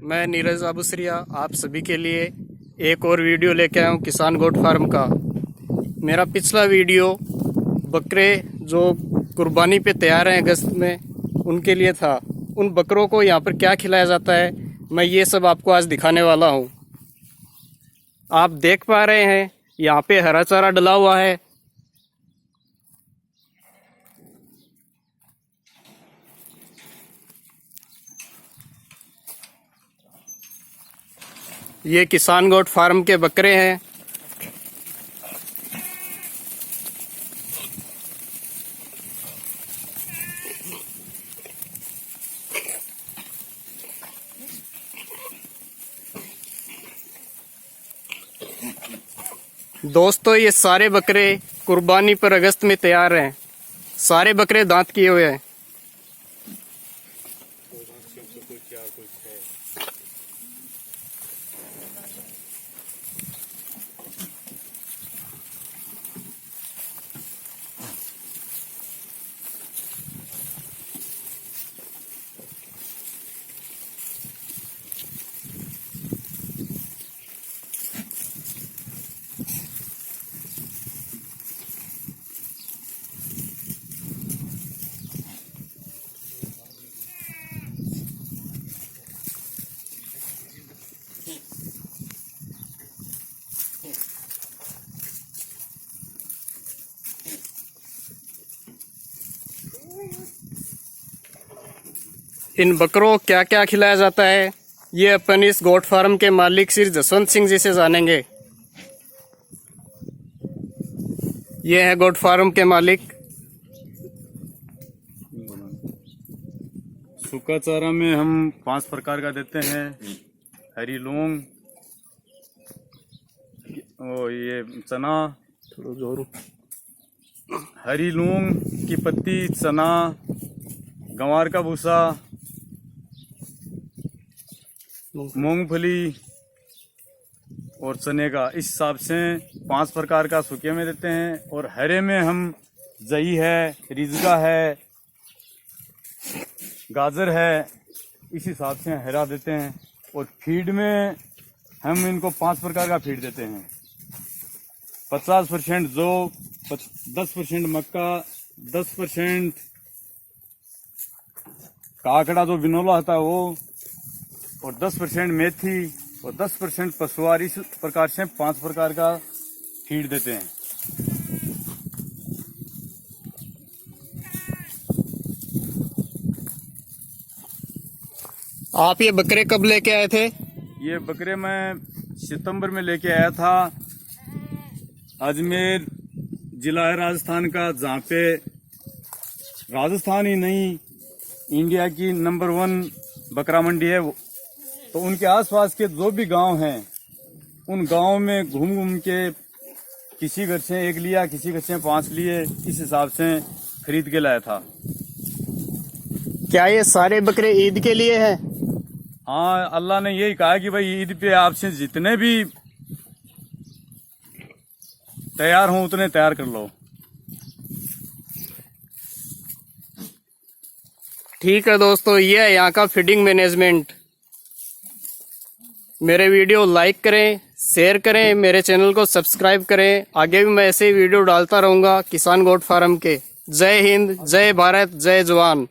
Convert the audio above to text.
मैं नीरज आबूसरिया आप सभी के लिए एक और वीडियो लेके आया हूँ किसान गोट फार्म का। मेरा पिछला वीडियो बकरे जो कुर्बानी पे तैयार हैं अगस्त में उनके लिए था। उन बकरों को यहाँ पर क्या खिलाया जाता है मैं ये सब आपको आज दिखाने वाला हूँ। आप देख पा रहे हैं यहाँ पे हरा चारा डला हुआ है। ये किसान गोट फार्म के बकरे हैं। दोस्तों ये सारे बकरे कुर्बानी पर अगस्त में तैयार हैं। सारे बकरे दांत किए हुए हैं। इन बकरों को क्या क्या खिलाया जाता है ये अपन इस गोट फार्म के मालिक श्री जसवंत सिंह जी से जानेंगे। ये है गोट फार्म के मालिक। सूखा चारा में हम 5 प्रकार का देते हैं। हरी लौंग, ये चना, हरी लौंग की पत्ती, चना, गंवार का भूसा, मूंगफली और चने का, इस हिसाब से 5 प्रकार का सूखे में देते हैं। और हरे में हम जई है, रिजगा है, गाजर है, इस हिसाब से हरा देते हैं। और फीड में हम इनको 5 प्रकार का फीड देते हैं। 50% जौ, 10% मक्का, 10% काकड़ा जो बिनोला होता है वो, और 10% मेथी और 10% पशुआर। इस प्रकार से 5 प्रकार का फीड देते हैं। आप ये बकरे कब लेके आए थे? ये बकरे मैं सितंबर में लेके आया था। अजमेर जिला है राजस्थान का, जहाँ पे राजस्थान ही नहीं इंडिया की नंबर 1 बकरा मंडी है। तो उनके आसपास के जो भी गांव हैं उन गांव में घूम घूम के किसी घर से 1 लिया, किसी घर से 5 लिए, इस हिसाब से खरीद के लाया था। क्या ये सारे बकरे ईद के लिए हैं? हाँ, अल्लाह ने यही कहा कि भाई ईद पे आपसे जितने भी तैयार हों उतने तैयार कर लो। ठीक है दोस्तों, ये है यहाँ का फीडिंग मैनेजमेंट। मेरे वीडियो लाइक करें, शेयर करें, मेरे चैनल को सब्सक्राइब करें। आगे भी मैं ऐसे ही वीडियो डालता रहूँगा किसान गोट फार्म के। जय हिंद, जय भारत, जय जवान।